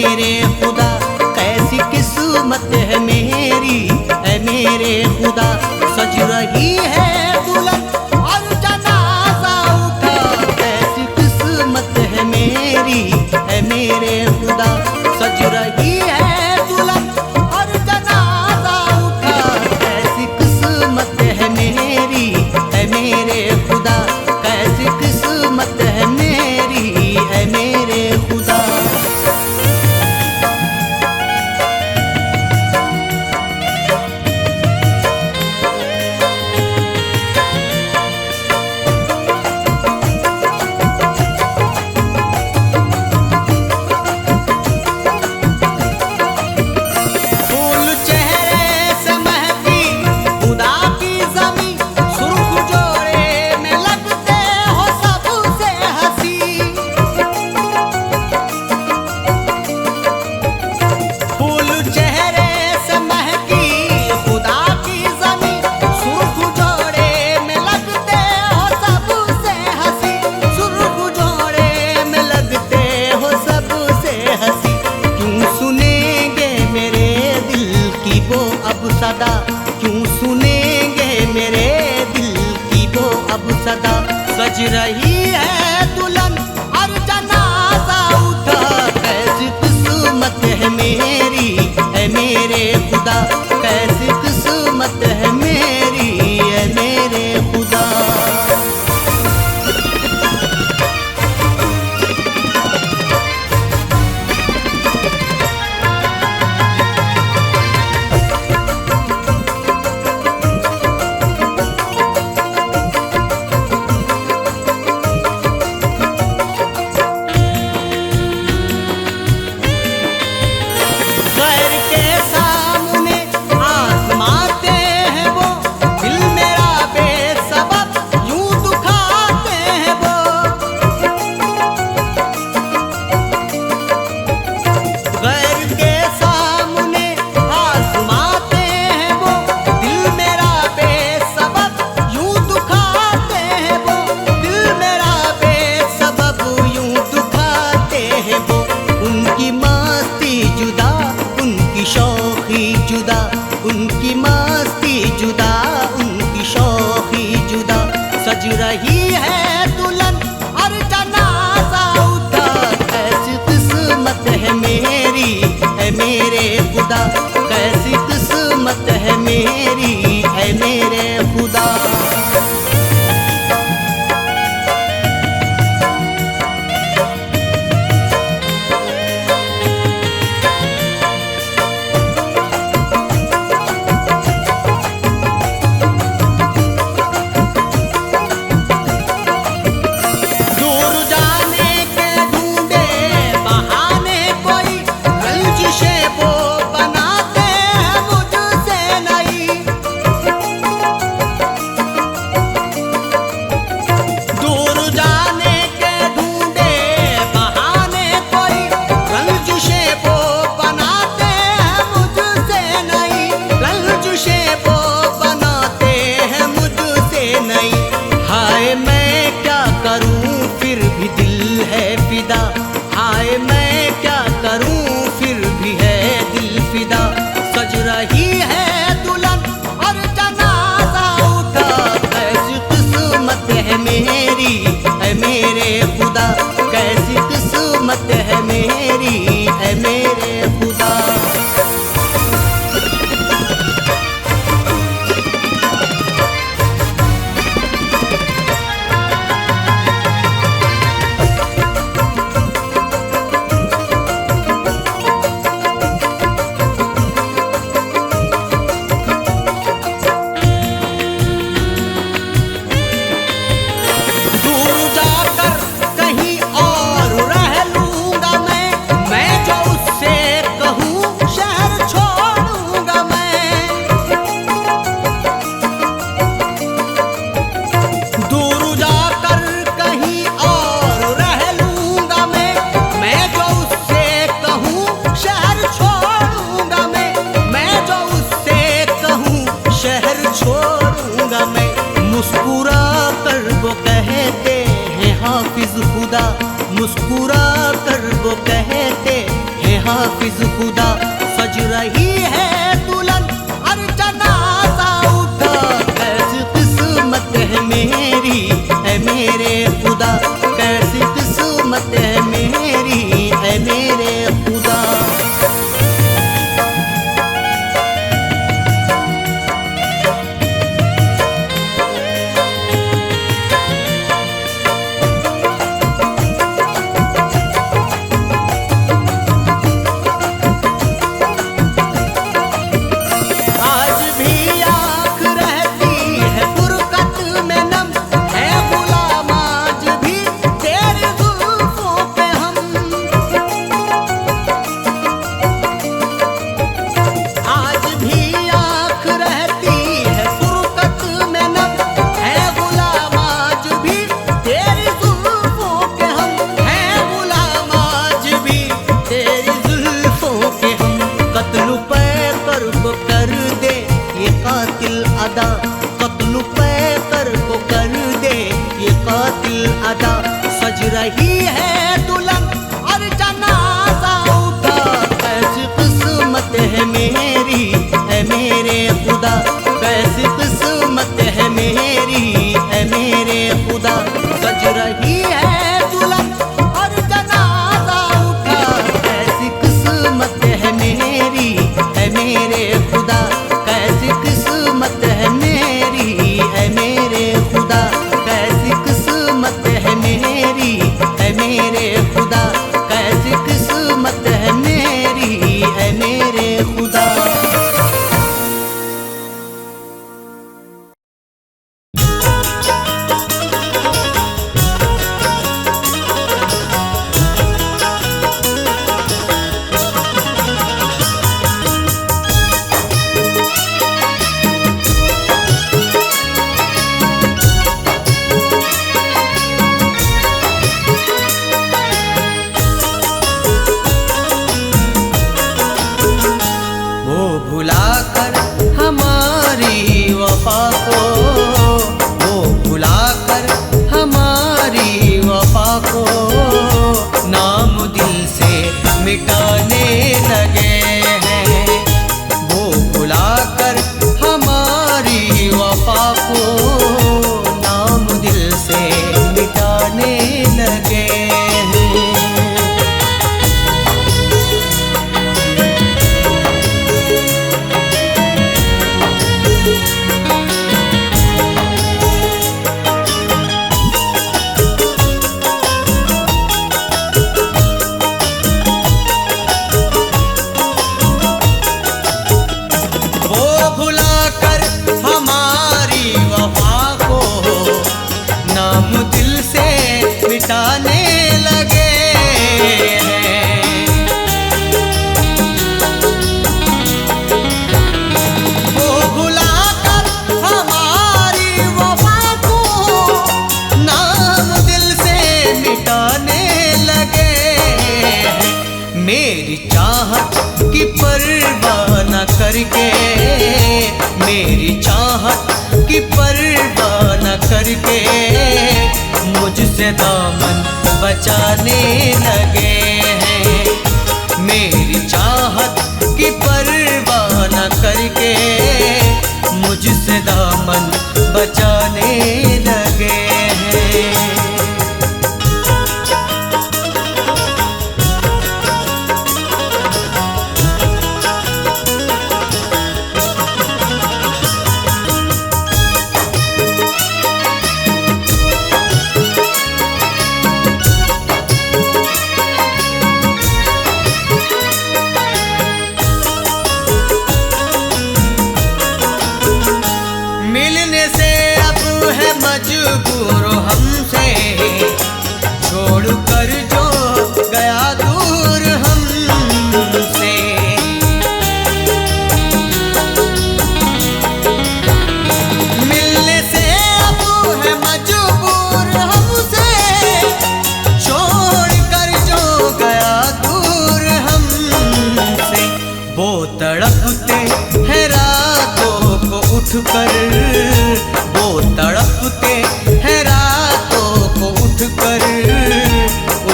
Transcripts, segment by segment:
मेरे खुदा कैसी किस्मत है मेरी, है मेरे खुदा। सज रही है दुल्हन और जनाजा उठा, कैसी किस्मत है मेरी, है मेरे खुदा। सज रही है दुल्हन और जनाजा उठा, कैसी किस्मत है मेरी, है मेरे खुदा। कैसी किस्मत है मेरी, है मेरे खुदा। सदा क्यों सुनेंगे मेरे दिल की वो अब सदा। सज रही है दुल्हन और जनाजा उठा, कैसी किस्मत है मेरी, है मेरे खुदा। कैसी किस्मत है मेरी, है मेरे खुदा। जुदा उनकी मस्ती जुदा, उनकी शौखी जुदा। सज रही है दुल्हन और जनाजा उठा, कैसी किस्मत है मेरी, है मेरे खुदा। कैसी किस्मत है मेरी, है मेरे खुदा। हाय मैं क्या करूं फिर भी है दिल फिदा। सज रही है दुल्हन और जनाजा उठा, कैसी किस्मत है मेरी, है मेरे खुदा। कैसी किस्मत है मेरी, है मेरे खुदा। हाफिज खुदा, मुस्कुरा कर वो कहते हैं हाफिज खुदा। सज रही है दुल्हन और जनाजा उठा, कैसी किस्मत है मेरी है मेरे खुदा, कैसी किस्मत है मेरी है मेरे खुदा। कत्ल पैकर को कर दे ये कातिल अदा। सज रही है दुल्हन और जनाजा उठा, कैसी किस्मत है मेरी है मेरे खुदा, कैसी किस्मत है मेरी है मेरे खुदा। सज रही है दुल्हन और जनाजा उठा, कैसी किस्मत है मेरी है मेरे खुदा, कैसी किस्मत है मेरी है मेरे खुदा, कैसी किस्मत है मेरी है मेरे खुदा, कैसी किस्मत है मेरी है मेरे खुदा। भुलाकर हमारी वफा को, वो भुलाकर हमारी वफा को नाम दिल से मिटाने लगे हैं। वो भुलाकर हमारी वफा को नाम दिल से मिटाने लगे हैं। मेरी चाहत की परवाह न करके, मेरी चाहत की परवाह न करके मुझसे दामन बचाने लगे हैं। मेरी चाहत की परवाह न करके मुझसे दामन बचाने लगे हैं। मिलने से अब है मजबूर हमसे, छोड़कर जो गया दूर हमसे। मिलने से अब है मजबूर हमसे, छोड़कर जो गया दूर हमसे। वो तड़पते हैं रातों को उठकर, वो तड़पते हैं रातों को उठकर,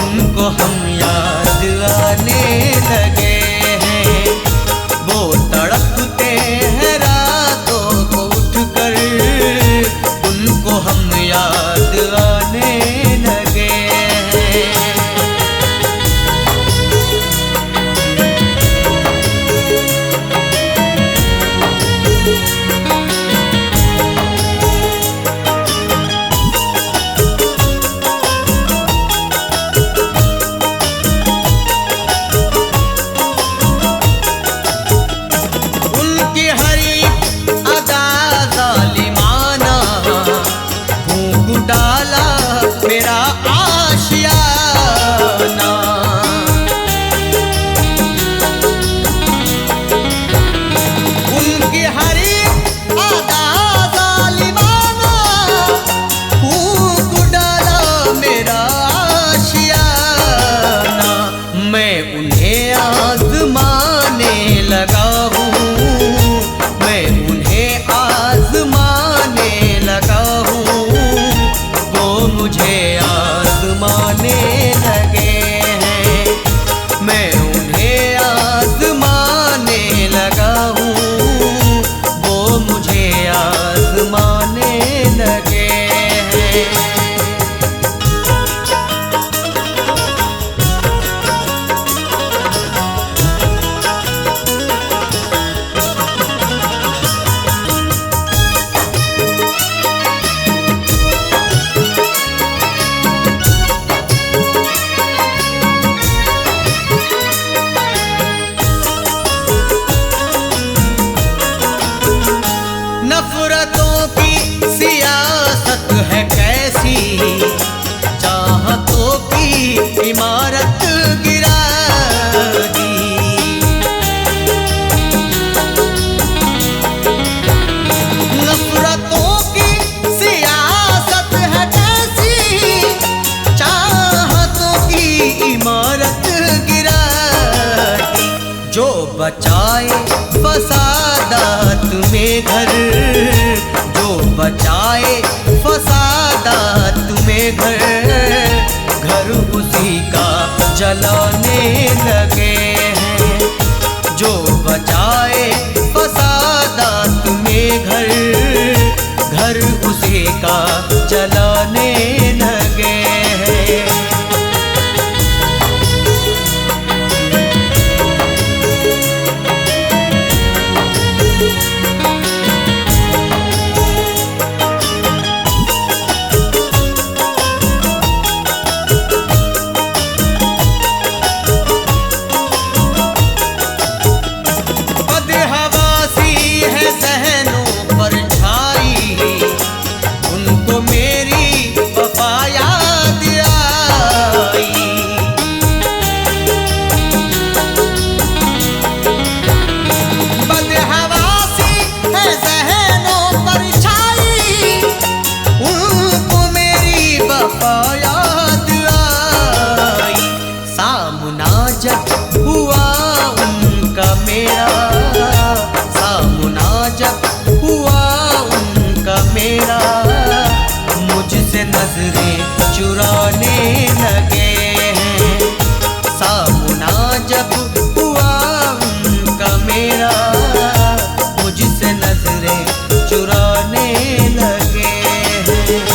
उनको हम याद आने लगे हैं रातों को उठकर, उनको हम याद आने लगे हैं। नफरतों की सियासत है कैसी, चाहतों की इमारत गिरा दी। नफरतों की सियासत है कैसी, चाहतों की इमारत गिरा दी। जो बचाए फसादात में घर, जो बचाए फसादात में घर, घर उसी का जलाने लगे हैं। जो बचाए फसादात में घर, घर उसी का जलाने लगे हैं। मुझसे नजरें चुराने लगे हैं। सामना जब हुआ उनका मेरा, मुझसे नजरें चुराने लगे हैं।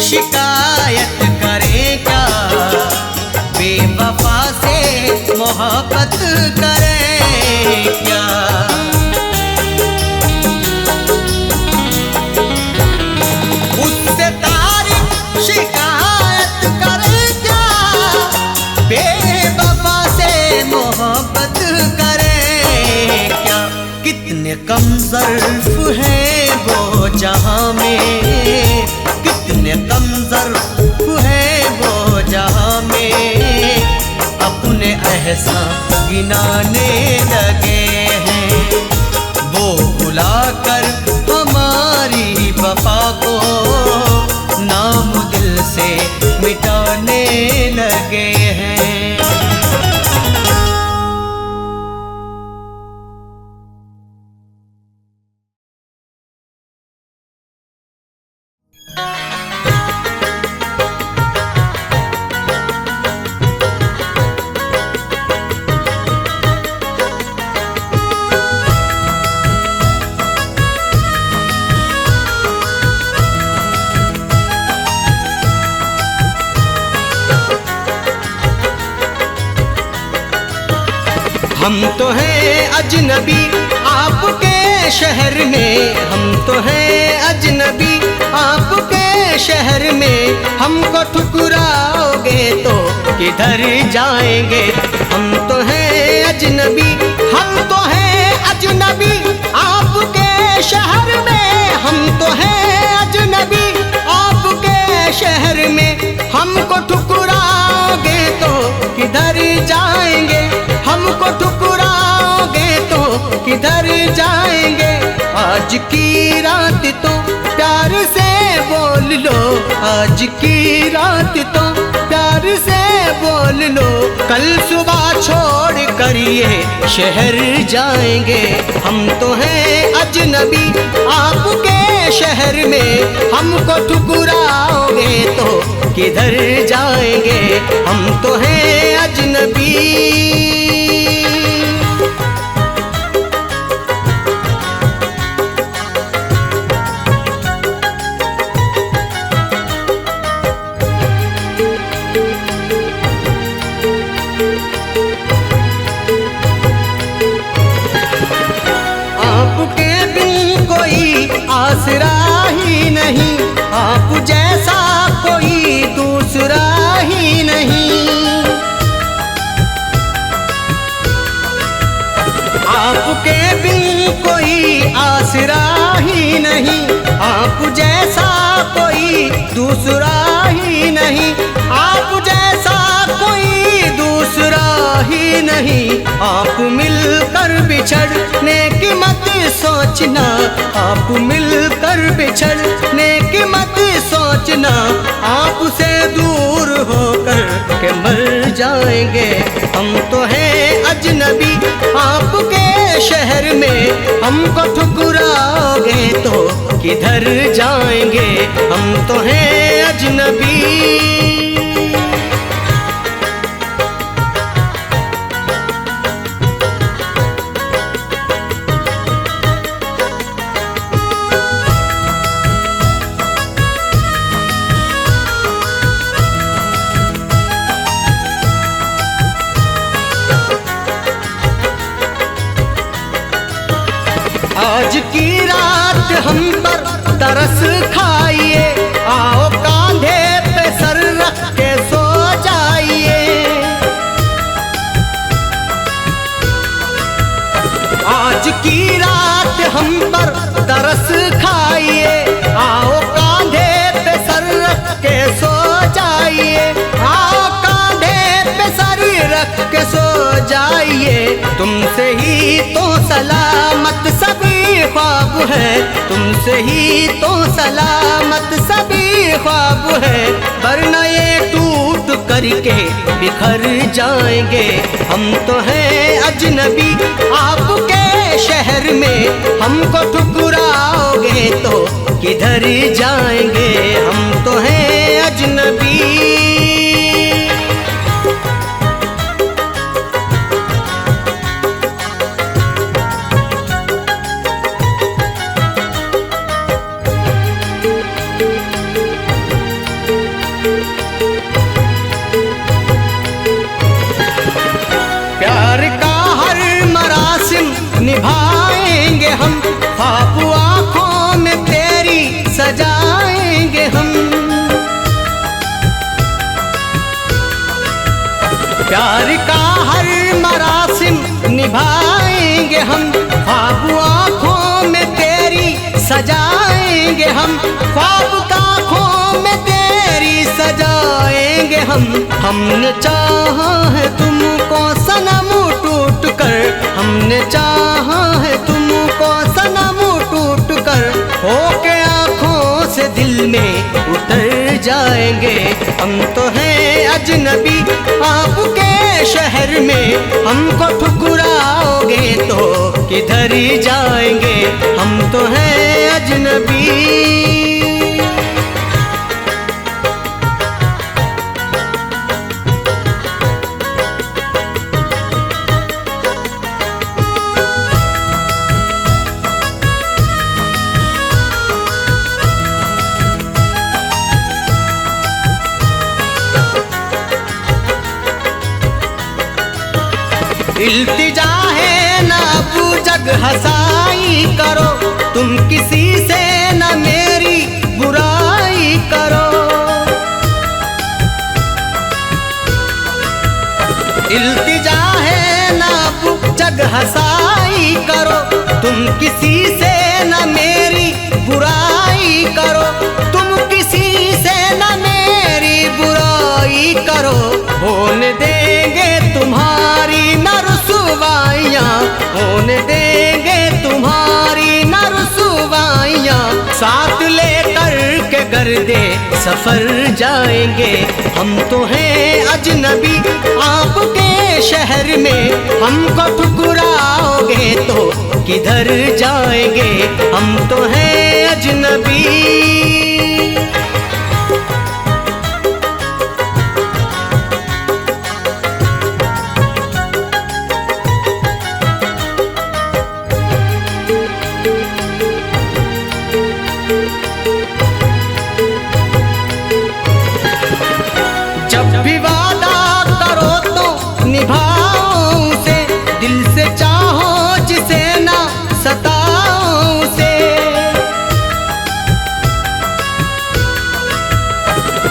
शिकायत करें क्या, बेवफा से मोहब्बत करें क्या। उससे तारीफ शिकायत करें क्या, बेवफा से मोहब्बत करें क्या। कितने कम ज़र्फ़ हैं वो जहां में, कितने कम ज़र्फ़ है वो जहां में, अपने एहसान गिनाने लगे हैं। वो भुलाकर हमारी लगे हैं। हम तो हैं अजनबी आपके शहर में, हम तो हैं अजनबी आपके शहर में। हमको ठुकराओगे तो किधर जाएंगे? हम तो हैं अजनबी, हम तो हैं अजनबी आपके शहर में। हम तो हैं अजनबी आपके शहर में। हमको ठुकराओगे तो किधर जाएंगे? हमको ठुकराओगे तो किधर जाएंगे? आज की रात तो प्यार से बोल लो, आज की रात तो प्यार से बोल लो। कल सुबह छोड़ कर ये शहर जाएंगे। हम तो हैं अजनबी आपके शहर में। हमको ठुकराओगे तो किधर जाएंगे? हम तो हैं अजनबी। आपके बिन कोई आसरा ही नहीं, आप जैसा कोई दूसरा ही नहीं। आपके बिन कोई आसरा ही नहीं, आप जैसा कोई दूसरा ही नहीं। आप जैसा कोई दूसरा ही नहीं। आप मिलकर बिछड़ने की मत सोचना, आप मिलकर बिछड़ने की मत सोचना। आपसे दूर होकर के मर जाएंगे। हम तो हैं अजनबी आपके शहर में। हमको ठुकराओगे तो किधर जाएंगे? हम तो हैं अजनबी। आज की रात हम पर तरस खाइए, आओ कांधे पे सर रख के सो जाइए। आज की रात हम पर तरस खाइए, आओ कांधे पे सर रख के सो जाइए। आओ कांधे पे सर रख के सो जाइए। तुमसे ही तो सलामत सभी ख्वाब है, तुमसे ही तो सलामत सभी ख्वाब है। वरना ये टूट करके बिखर जाएंगे। हम तो हैं अजनबी आपके शहर में। हमको ठुकराओगे तो किधर जाएंगे? हम तो हैं अजनबी। निभाएंगे हम, ख्वाब आँखों में तेरी सजाएंगे हम। प्यार का हर मरासिम निभाएंगे हम, ख्वाब आँखों में तेरी सजाएंगे हम। ख्वाब का आँखों में तेरी सजाएंगे हम। हमने चाहा है तुमको सनम टूट कर, हमने चाहा है तुमको सनम टूट कर। होके आँखों से दिल में उतर जा जाएंगे। हम तो हैं अजनबी आपके शहर में, हमको ठुकराओगे तो किधर जाएंगे। हम तो हैं अजनबी। इल्तिजा है ना जग हसाई करो, तुम किसी से न मेरी बुराई करो। इल्तिजा है ना जग हसाई करो, तुम किसी से न मेरी बुराई करो। तुम किसी से न मेरी बुराई करो, होने देंगे तुम्हारी न रुसवाइयाँ, होने देंगे तुम्हारी न रुसवाइयाँ। साथ लेकर के गर्दे सफर जाएंगे। हम तो हैं अजनबी आपके शहर में, हमको ठुकराओगे तो किधर जाएंगे। हम तो हैं अजनबी। जब भी वादा करो तो निभाओ उसे, दिल से चाहो जिसे ना सताओ उसे।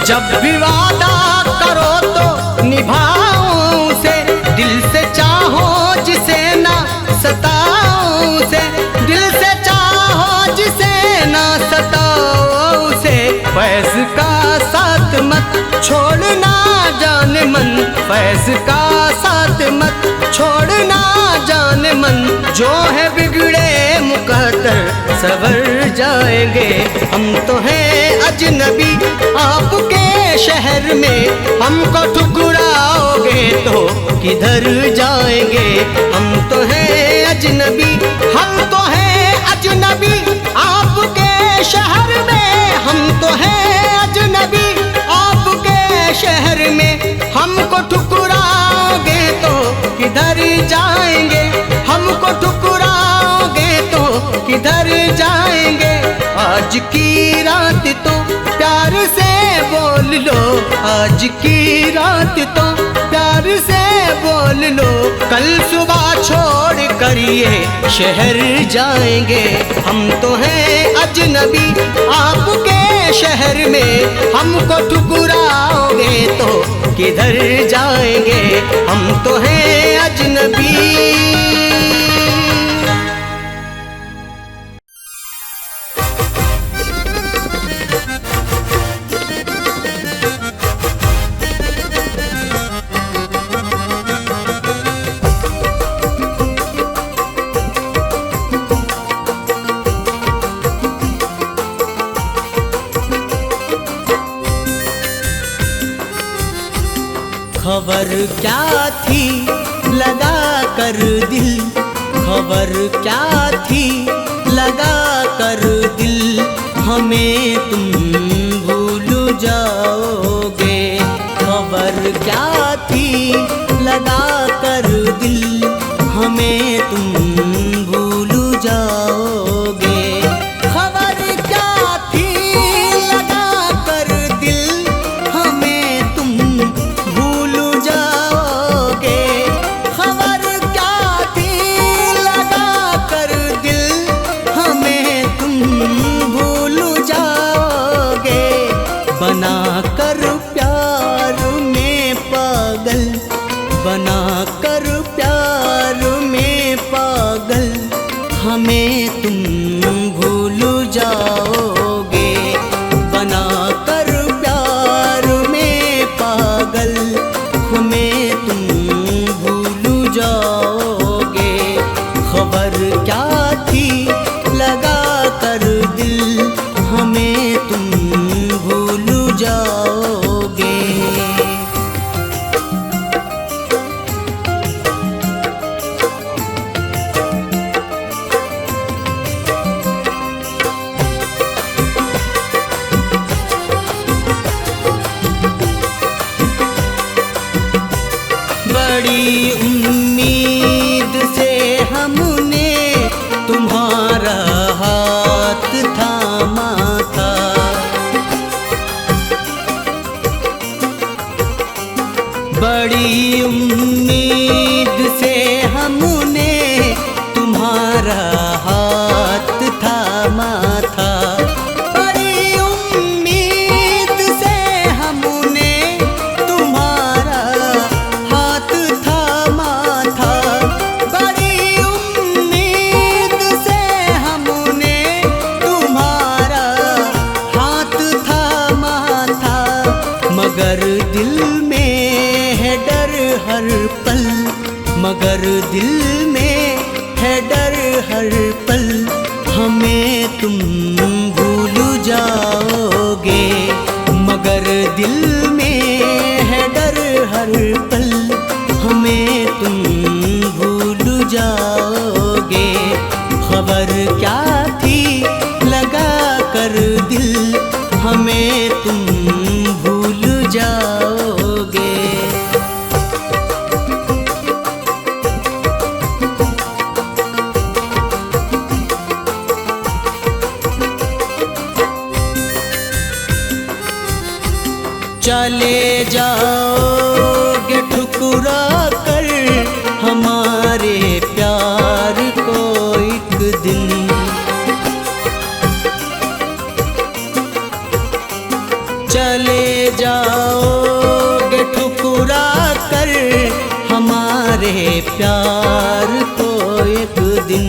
जब भी वादा करो तो निभाओ उसे, दिल से चाहो जिसे ना सताओ उसे। दिल से चाहो जिसे ना सताओ उसे। फैज का साथ मत छोड़ना जान मन, फैज का साथ मत छोड़ना जान मन। जो है बिगड़े मुकद्दर सवर जाएंगे। हम तो हैं अजनबी आपके शहर में, हमको ठुकराओगे तो किधर जाएंगे। हम तो हैं अजनबी, हम तो हैं अजनबी आपके शहर में। हम तो हैं अजनबी आपके शहर में, हमको ठुकराओगे तो किधर जाएंगे। हमको ठुकराओगे तो किधर जाएंगे। आज की रात तो प्यार से बोल लो, आज की रात तो प्यार से बोल लो। कल सुबह छोड़ कर ये शहर जाएंगे। हम तो हैं अजनबी आपके शहर में, हमको ठुकराओगे तो किधर जाएंगे। हम तो हैं अजनबी। खबर क्या थी लगा कर दिल, खबर क्या थी लगा कर दिल। हमें तुम भूल जाओगे। खबर क्या थी लगा कर दिल, हमें तुम भूल जाओगे। खबर क्या थी लगा कर दिल, हमें तुम भूल जाओगे। खबर क्या थी लगा कर दिल, हमें तुम भूल जाओगे। बना कर प्यार में पागल, बना कर प्यार में पागल, हमें तुम भूल जाओगे। बना कर प्यार में पागल, हमें तुम भूल जाओगे। खबर क्या थी लगा कर दिल, हमें तुम भूल जाओगे। बड़ी उम्मीद से हमने तुम्हारा हाथ थामा था, बड़ी उम्मीद से हमने तुम्हारा हाथ थामा था, बड़ी उम्मीद से हमने तुम्हारा हाथ थामा था, बड़ी उम्मीद से हमने तुम्हारा हाथ थामा था, मगर दिल में है डर हर पल, मगर दिल में है डर हर पल, हमें तुम भूल जाओगे, मगर दिल में है डर हर पल, हमें तुम भूल जाओगे। खबर क्या थी लगा कर दिल, हमें तुम भूल जाओगे। चले जाओगे ठुकरा कर हमारे प्यार को एक दिन, चले जाओगे ठुकरा कर हमारे प्यार को एक दिन,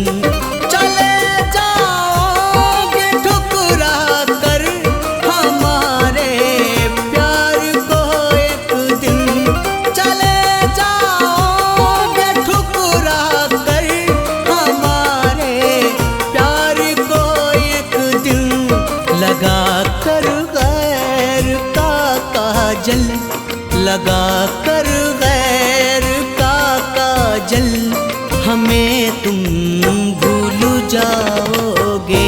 चले जाओगे ठुकरा कर हमारे प्यार को एक दिन, चले जाओगे ठुकरा कर हमारे प्यार को एक दिन, लगा कर काजल, लगा कर गैर का काजल, हमें तुम भूल जाओगे,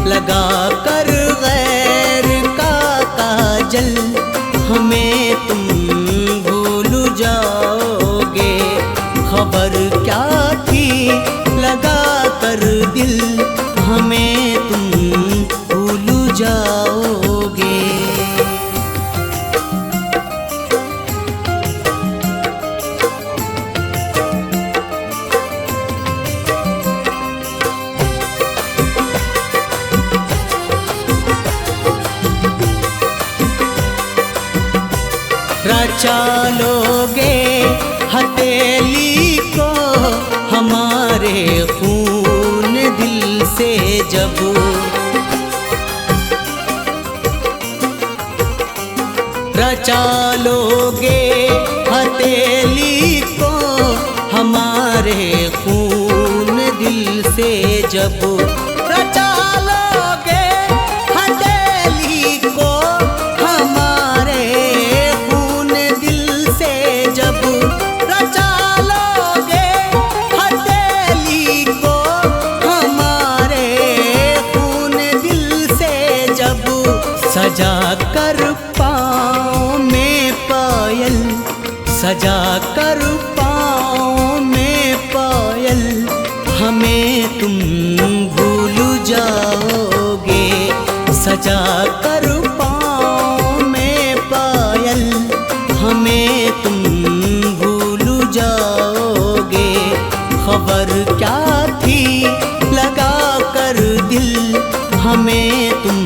लगा कर गैर का काजल, हमें तुम भूल जाओगे। खबर क्या थी लगा कर दिल, हमें तुम भूल जाओगे। रचा लोगे हथेली को हमारे खून दिल से जब, रचा लोगे हथेली को हमारे खून दिल से जब, रचा लोगे हथेली को हमारे खून दिल से जब, रचा लोगे हथेली को हमारे खून दिल से जब, सजा कर पाँव में पायल, सजा कर पाँव में पायल, हमें तुम भूल जाओगे, सजा कर पाँव में पायल, हमें तुम भूल जाओगे। खबर क्या थी लगा कर दिल, हमें तुम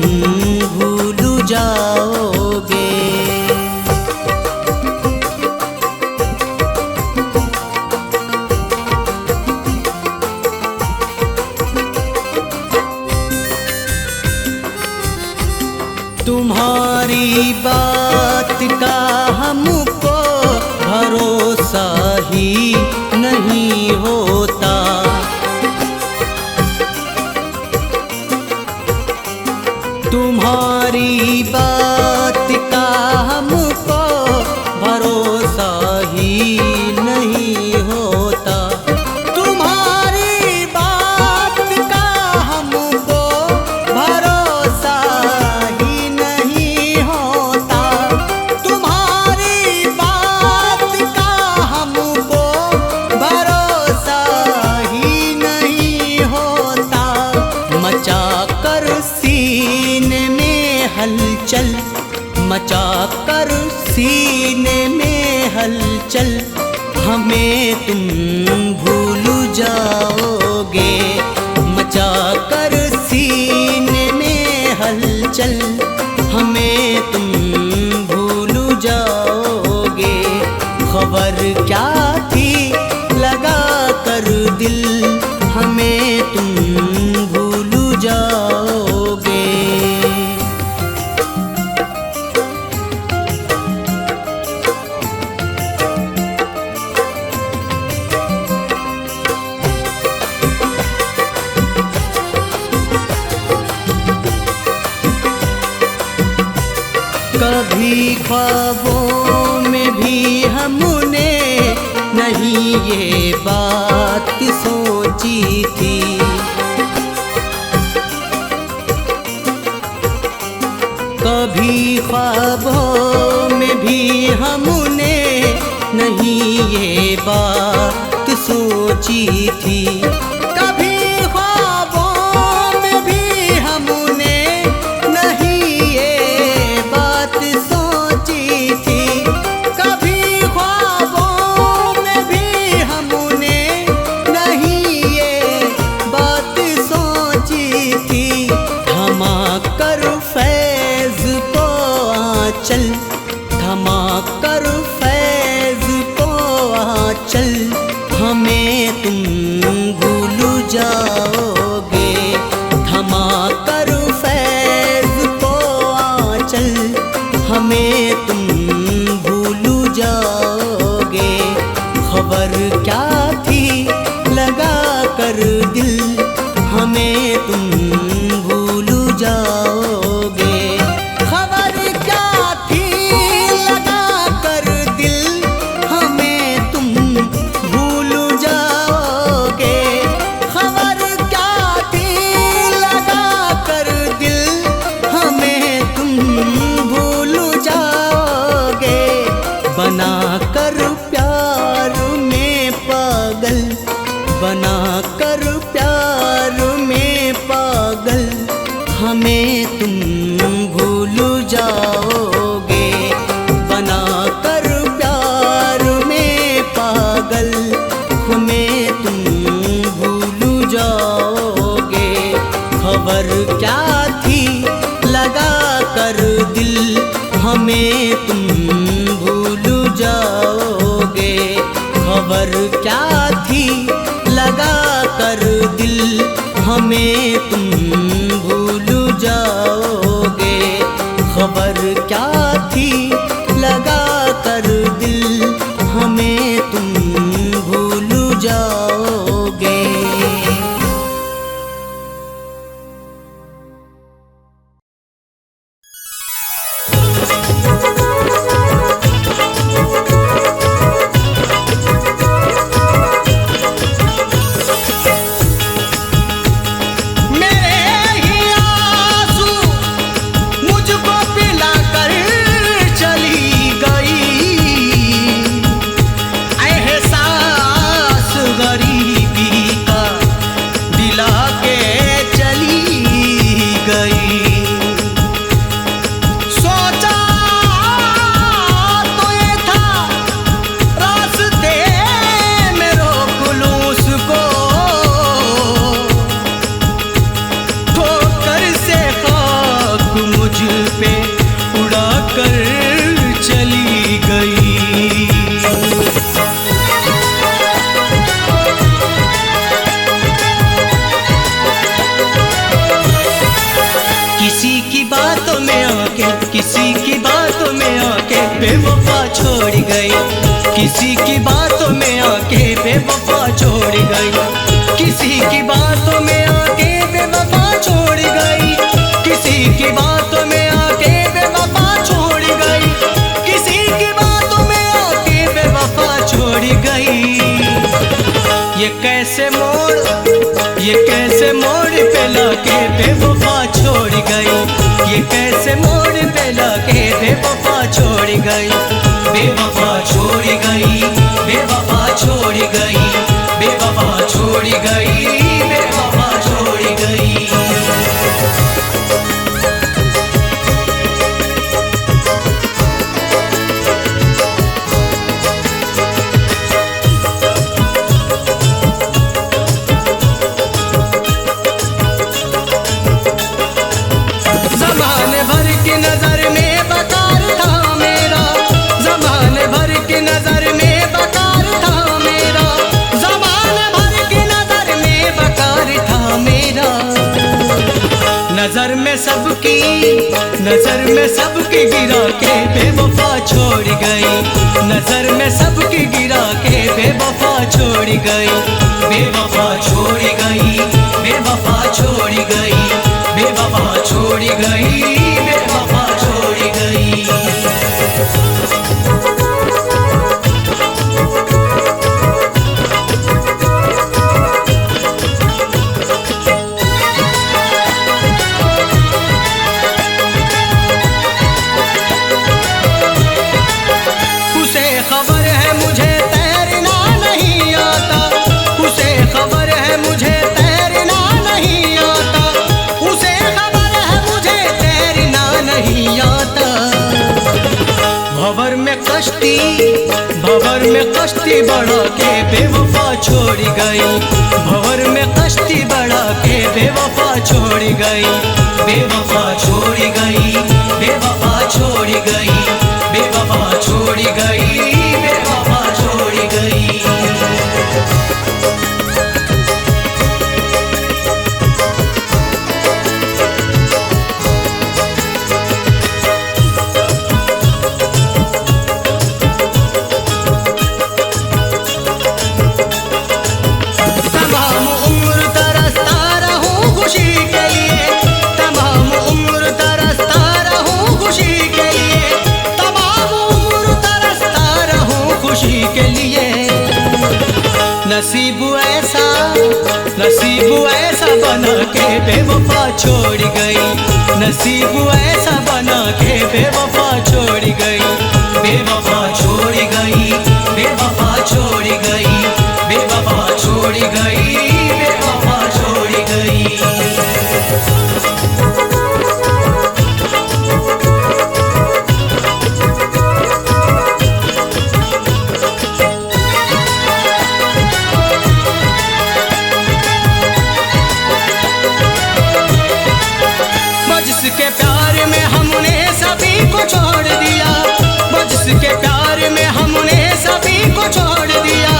भूल जाओगे। तुम्हारी बात का हमको भरोसा ही नहीं होता, तुम्हारी बात का हमको भरोसा ही नहीं होता। तुम्हारी बात का हमको भरोसा ही नहीं होता। तुम्हारी बात का हमको भरोसा ही नहीं होता। मचा कर सीने में हलचल, मचा कर सीने में हलचल, हमें तुम भूल जाओगे। मचा कर सीने में हलचल, हमें तुम भूल जाओगे। खबर क्या थी लगा कर दिल, हमें तुम भूल जाओगे। कभी ख्वाबों में भी हमने नहीं ये बात सोची थी। कभी ख्वाबों में भी हमने नहीं ये बात सोची थी। कभी ख्वाबों में भी हमने नहीं ये बात सोची थी। कभी ख्वाबों में भी हमने नहीं ये बात सोची थी। थमा कर फैज़ को आंचल, थमा कर फैज़ को आंचल, हमें तुम भूल जाओगे। थमा कर फैज़ को आंचल, हमें तुम भूल जाओगे। खबर क्या थी लगा कर दिल, हमें तुम भूल जाओगे। खबर क्या थी लगा कर दिल, हमें तुम भूल जाओगे। खबर क्या थी लगा कर दिल, हमें तुम भूल जाओगे। बना कर प्यार में पागल, बना कर प्यार में पागल, हमें तुम भूल जाओगे। बना कर प्यार में पागल, हमें तुम भूल जाओगे। खबर क्या थी लगा कर दिल, हमें तुम भूल जाओगे। खबर क्या थी लगा कर दिल, हमें तुम भूल जाओगे। खबर क्या थी लगा कर दिल, हमें तुम भूल जाओगे। किसी की बातों में आके बेवफा छोड़ गई, किसी की बातों में आके बेवफा छोड़ गई, किसी की बातों में आके बेवफा छोड़ गई, किसी की बातों में आके बेवफा छोड़ ये कैसे मोड़ पे लाके बेवफा छोड़ गई। ये कैसे मोड़ पे लाके बेवफा छोड़ गई। बेवफा छोड़ गई, बेवफा छोड़ गई, बेवफा छोड़ गई, बेवफा छोड़ गई। नजर में सबकी गिरा के बेवफा छोड़ गई। नजर में सबकी गिरा के बेवफा छोड़ गई। बेवफा छोड़ गई, बेवफा छोड़ गई, बेवफा छोड़ गई, बेवफा छोड़ गई। भंवर में कश्ती बढ़ा के बेवफा छोड़ गई। भंवर में कश्ती बढ़ा के बेवफा छोड़ गई। बेवफा छोड़ गई, बेवफा छोड़ गई, बेवफा छोड़ गई, बेवफा छोड़ गई। नसीब ऐसा बना के बेवफा छोड़ गई। नसीब ऐसा बना के बेवफा छोड़ गई। बेवफा छोड़ गई, बेवफा छोड़ गई, बेवफा छोड़ गई, बेवफा छोड़ गई। छोड़ दिया वो जिसके प्यार में हमने सभी को छोड़ दिया।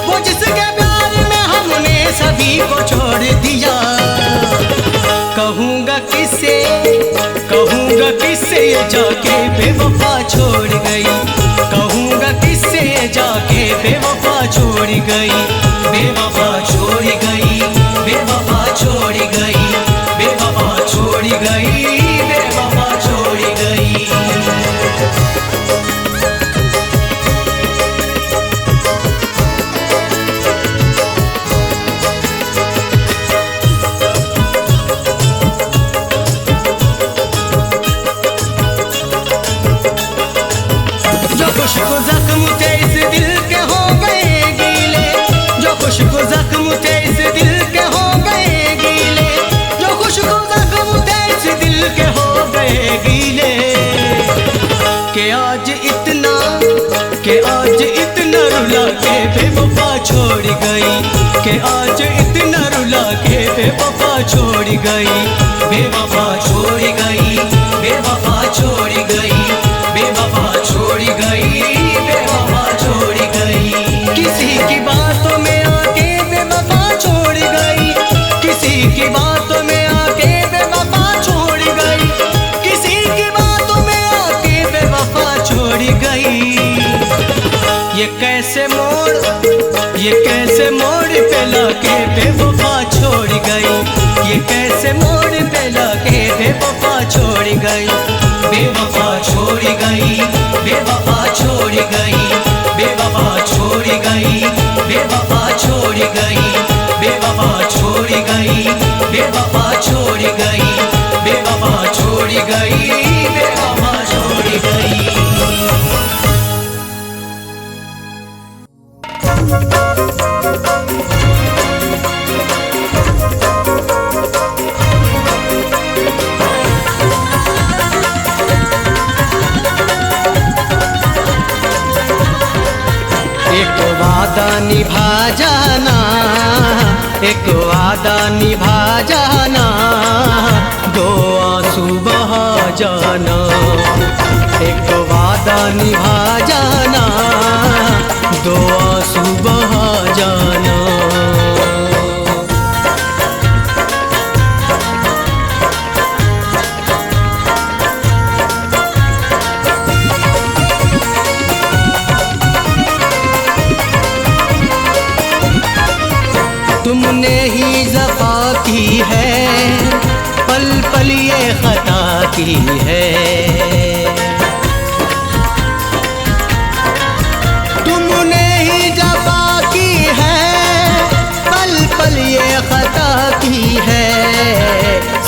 वो जिसके प्यार में हमने सभी को छोड़ दिया। कहूँगा किससे ये जाके बेवफा छोड़ गई। कहूँगा किससे ये जाके बेवफा छोड़ गई। बेवफा छोड़ गई, बेवफा छोड़ गई, बेवफा छोड़ गई, बेवफा छोड़ गई। जो खुशको जख्म थे इस दिल के हो गए गीले। जो खुशको जख्म थे इस दिल के हो गए गीले। जो खुशको जख्म थे इस दिल के हो गए गीले। के आज इतना रुला के बेवफा छोड़ गई। के आज इतना रुला के बेवफा छोड़ गई। बेवफा छोड़ गई, बेवफा छोड़ गई, बेवफा छोड़ गई, बेवफा छोड़ गई। किसी की बातों में आके बेवफा छोड़ गई। किसी की बातों में आके बेवफा छोड़ गई। किसी की बातों में आके बेवफा छोड़ गई। ये कैसे मोड़ पे लाके बेवफा छोड़ गई। ये कैसे मोड़ पे लाके बेवफा छोड़ गई। बेवफा छोड़ गई, बेवफा छोड़ गई, बेवफा छोड़ गई। बेवफा छोड़ गई, बेवफा छोड़ गई, बेवफा छोड़ गई, बेवफा छोड़ गई, बेवफा छोड़ गई। एक वादा निभा जाना, एक वादा निभा जाना, दो आंसू बहा जाना। एक वादा निभा जाना, दो आंसू बहा जाना। तुमने ही जफा की है, पल पल ये खता की है। तुमने ही जफा की है, पल पल ये खता की है।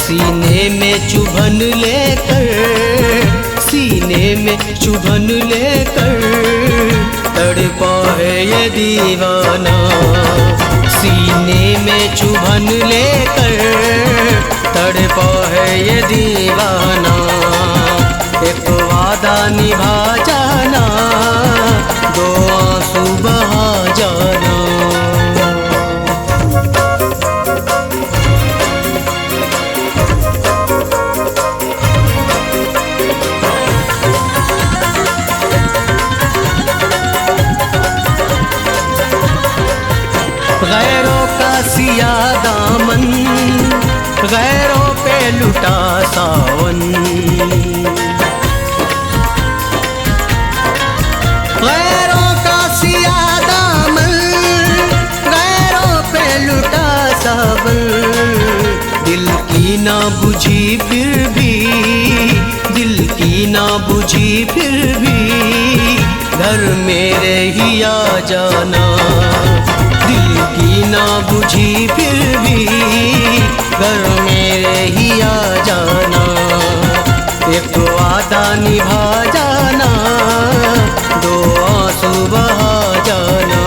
सीने में चुभन लेकर, सीने में चुभन लेकर, तड़पा है ये दीवाना। सीने में चुभन लेकर, तड़पा है ये दीवाना। एक वादा निभा जाना, दो आंसू बहा जाना। गैरों का सिया दामन, गैरों पे लुटा सावन। गैरों का सिया दामन, गैरों पे लुटा सावन। दिल की ना बुझी फिर भी, दिल की ना बुझी फिर भी, घर मेरे ही आ जाना। दिल की ना बुझी फिर भी, घर मेरे ही आ जाना। एक वादा निभा जाना, दो आंसू बहा जाना।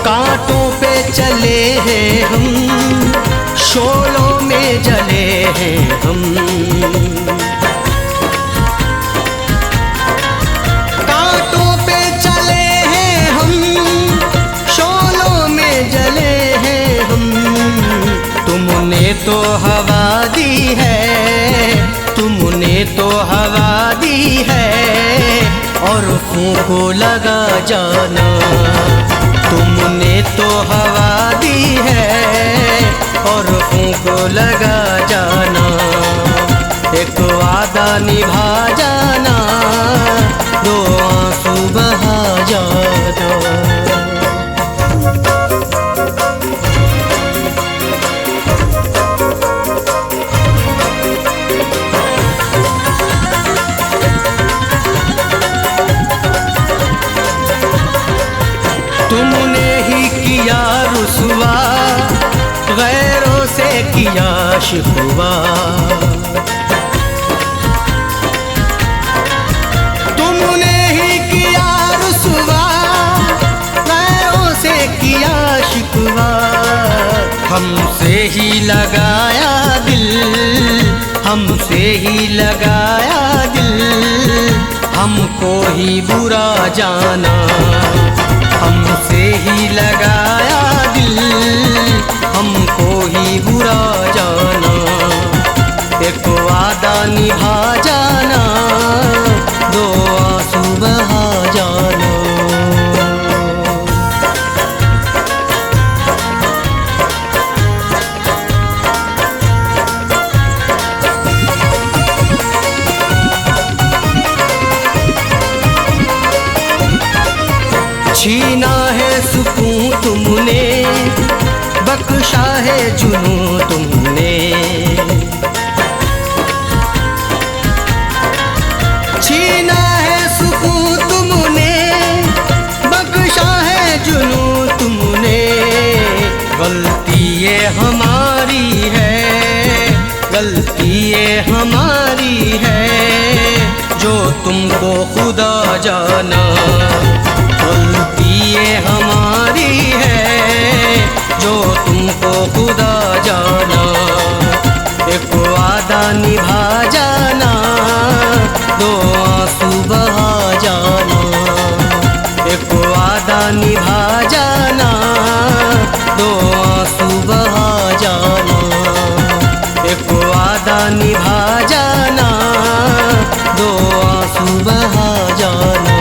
कांटों पे चले हैं हम, शोलों में जले हैं हम। कांटों पे चले हैं हम, शोलों में जले हैं हम। तुमने तो हवा दी है, तुमने तो हवा दी है, और फूंको लगा जाना। तुमने तो हवा दी है, और फूंको लगा जाना। एक वादा निभा जाना, दो आंसू बहा जाना। तुमने ही किया रुसवा, गैरों से किया शिकवा। तुमने ही किया रुसवा, गैरों से किया शिकवा। हमसे ही लगाया दिल, हमसे ही लगाया दिल, हमको ही बुरा जाना। हमसे ही लगाया दिल, हमको ही बुरा जाना। एक वादा निभा जाना, दो आंसू बहा जाना। छीना है सुकून तुमने, बख्शा है जुनून तुमने। छीना है सुकून तुमने, बख्शा है जुनून तुमने। गलती ये हमारी है, गलती ये हमारी है, जो तुमको खुदा जाना। गलती ये हमारी है, जो तुमको खुदा जाना। एक वादा निभा जाना, दो आंसू बहा जाना। एक वादा निभा जाना, दो आंसू बहा जाना। एक वादा निभा जाना, दो आंसू बहा जाना।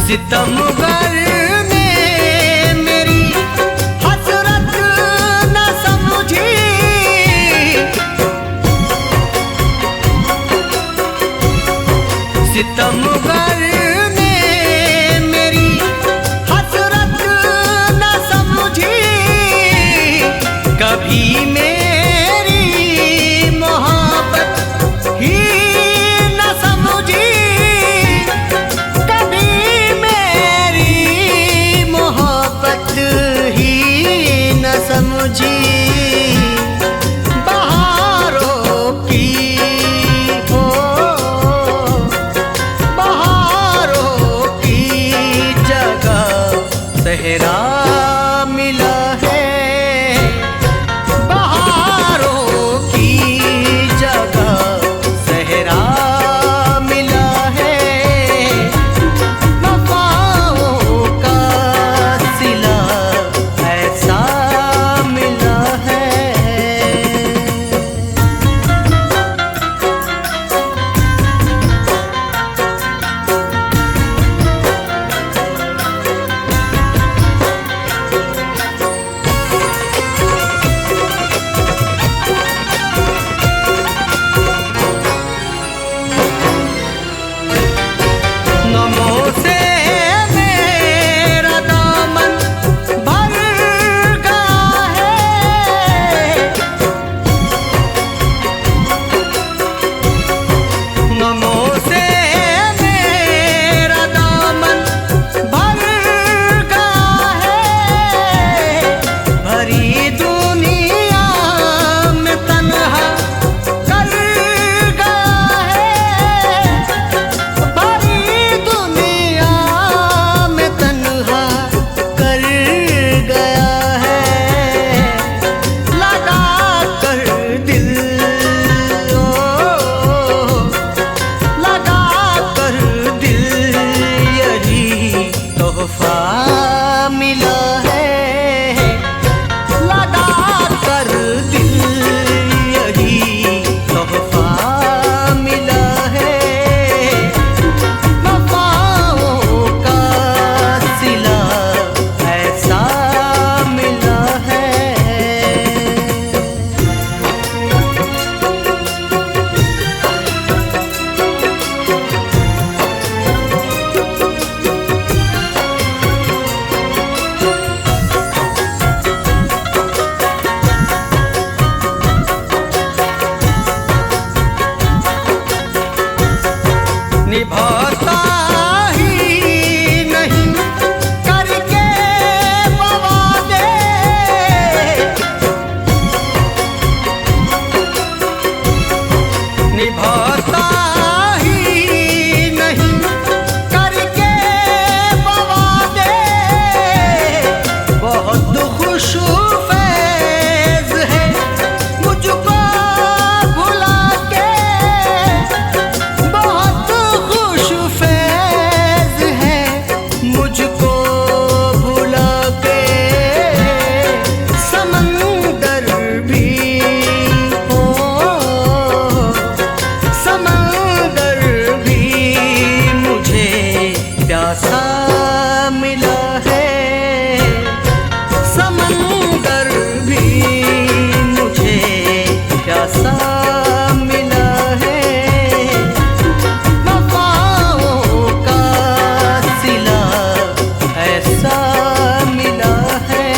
सितमगर ने मेरी हसरत न समझी, सितमगर ने मेरी हसरत न समझी। कभी मेरी मोहब्बत ही न समझी, समझी। बहारों की हो, बहारों निभाता ही नहीं करके वादे, निभाता ही नहीं करके वादे, बहुत खुश फैज है मुझको भुला के, बहुत खुश फैज है मुझको भुला के, समंदर भी हो, समंदर भी मुझे प्यासा मिला है, समंदर भी मुझे प्यासा मिला है, वफाओं का सिला ऐसा मिला है,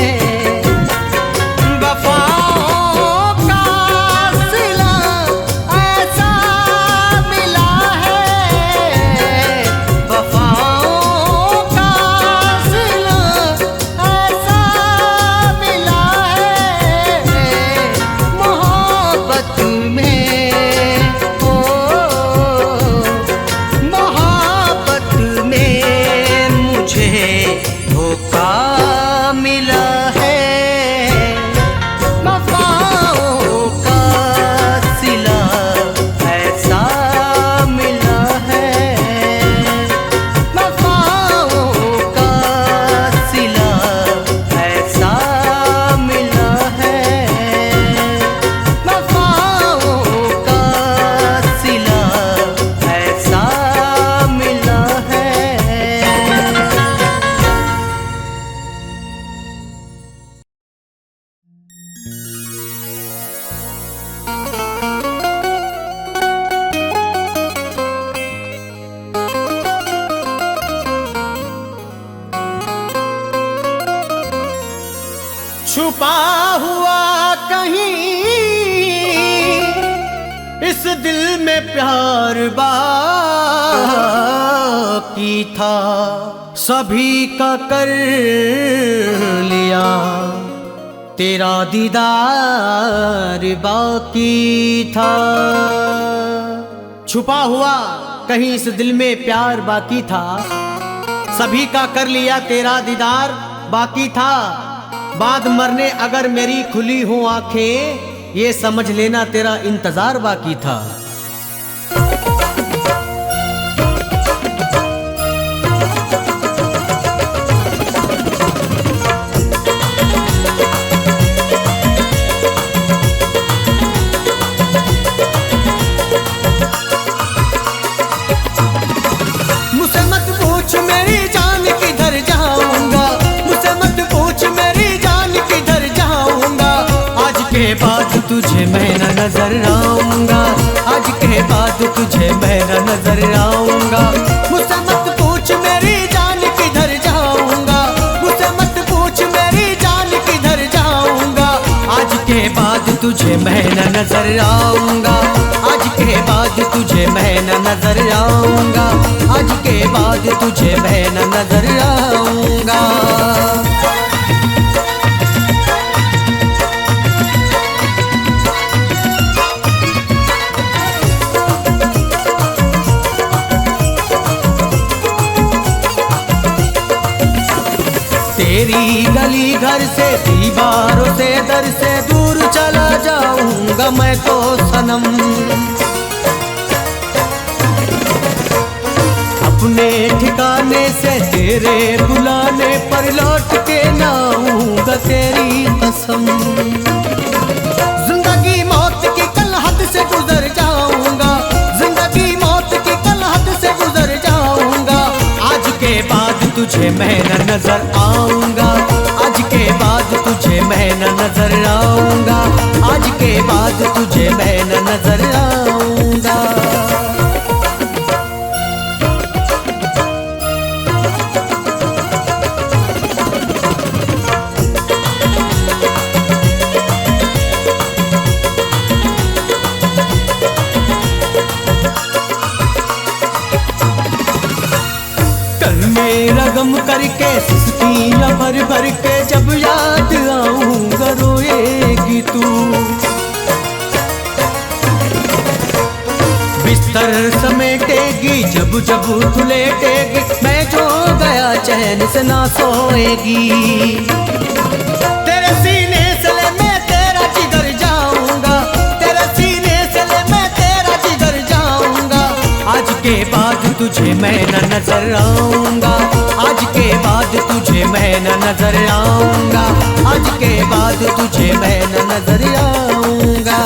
वफाओं का सिला ऐसा मिला है, वफाओं का सिला ऐसा मिला है, मोहब्बत में ओ, मोहब्बत में मुझे धोखा मिला है, वफाओं का सिला ऐसा मिला है, वफाओं का सिला ऐसा मिला है, वफाओं का सिला ऐसा मिला है। छुपा हुआ कहीं इस दिल में प्यार बाकी था, सभी का कर लिया तेरा दीदार बाकी था। छुपा हुआ कहीं इस दिल में प्यार बाकी था, सभी का कर लिया तेरा दीदार बाकी था। बाद मरने अगर मेरी खुली हो आंखें, ये समझ लेना तेरा इंतजार बाकी था। मुझसे मत पूछ मेरी जान किधर जाऊंगा, मुझसे मत पूछ मेरी जान किधर जाऊंगा, आज के बाद तुझे मैं न नजर आऊंगा, आज के बाद तुझे मैं न नजर आऊंगा। मुझसे मत पूछ मेरी जान किधर जाऊंगा, मुझसे मत पूछ मेरी जान किधर जाऊंगा, आज के बाद तुझे मैं न नजर आऊंगा, आज के बाद तुझे मैं न नजर आऊंगा, आज के बाद तुझे मैं न नजर आऊंगा। तेरी गली घर से दीवारों से दर से दूर चला जाऊंगा मैं तो सनम, अपने ठिकाने से तेरे बुलाने पर लौट के ना आऊंगा तेरी कसम। जिंदगी मौत की कल हद से गुजर जाऊंगा, जिंदगी मौत की कल हद से गुजर जाऊंगा, आज के बाद तुझे मैं न नजर आऊंगा, आज के बाद तुझे मैं न नजर आऊंगा, आज के बाद तुझे मैं न नजर आऊंगा। मेरा गम करके सिसकियां भर भर के जब याद आऊंगा रोएगी तू। बिस्तर समेटेगी जब जब तू लेटेगी, मैं जो गया चैन से ना सोएगी। तेरे सीने से ले मैं तेरा जिगर जाऊंगा, तेरे सीने से ले मैं तेरा जिगर जाऊंगा। आज के बाद तुझे मैं न नजर आऊंगा, आज के बाद तुझे मैं न नजर आऊंगा, आज के बाद तुझे मैं न नजर आऊंगा।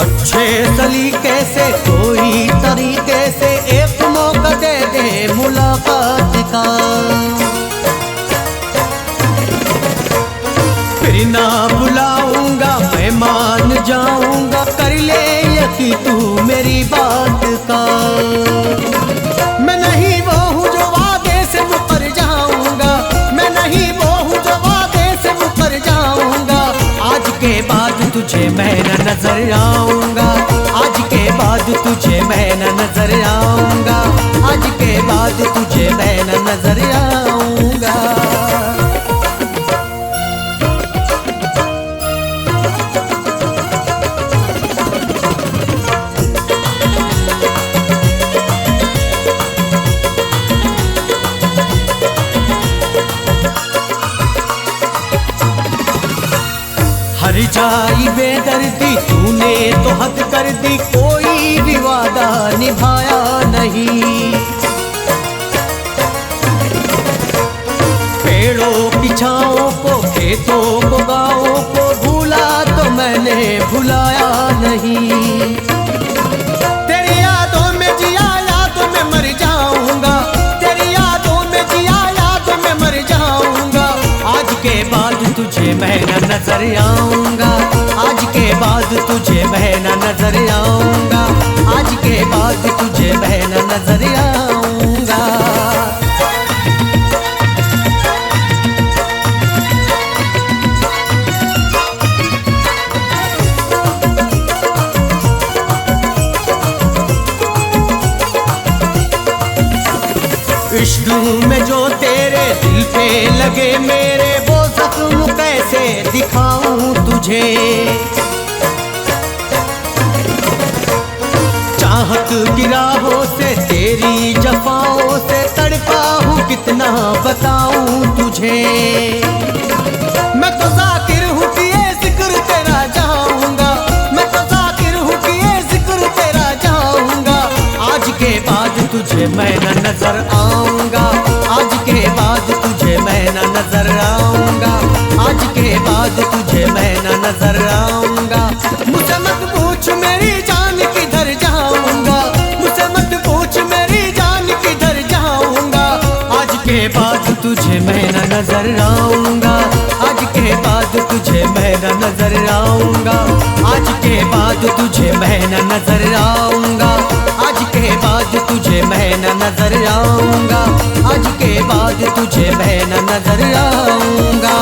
अच्छे सलीके से कोई तरीके से एक मौका दे दे मुलाकात का, फिर ना बुलाऊंगा मैं मान जाऊंगा, कर ले यकीन तू मेरी बात का। मैं नहीं वो हूँ जो वादे से मुकर जाऊंगा, मैं नहीं वो हूँ जो वादे से मुकर जाऊंगा। आज के बाद तुझे मैं न नजर आऊंगा, आज के बाद तुझे मैं न नजर आऊंगा, आज के बाद तुझे मैं न नजर आऊंगा। हर जाई बेदर्दी तूने तो हद कर दी, कोई भी वादा निभाया नहीं। पेड़ों की छाओं को, खेतों को, गाँवों को भूला तो मैंने भुलाया नहीं। तेरी यादों में जिया यादों में मर जाऊंगा, तेरी यादों में जिया यादों में मर जाऊंगा। आज के बाद तुझे मैं न नजर आऊंगा, आज के बाद तुझे मैं न नजर आऊंगा, आज के बाद तुझे मैं न नजर आऊंगा। इश्क में जो तेरे दिल पे लगे मेरे, वो जख्म कैसे दिखाऊं तुझे। चाहत की राहों से तेरी जफाओं से तड़पा हूँ कितना बताऊं तुझे। मैं तो जाकिर हूँ कि ये जिक्र तेरा जाऊंगा, मैं तो जाकिर हूँ कि ये जिक्र तेरा जाऊंगा। आज के बाद तुझे मैं न नजर आऊंगा, आज के बाद तुझे मैं न नजर आऊंगा, आज के बाद तुझे मैं न नजर आऊंगा। मुझसे मत पूछ मेरी जान किधर जाऊंगा, मुझसे मत पूछ मेरी जान किधर जाऊंगा। आज के बाद तुझे मैं न नजर आऊंगा, आज के बाद तुझे मैं न नजर आऊंगा, आज के बाद तुझे मैं न नजर आऊंगा, आज के बाद तुझे मैं न नजर आऊंगा, आज के बाद तुझे मैं न नजर आऊंगा।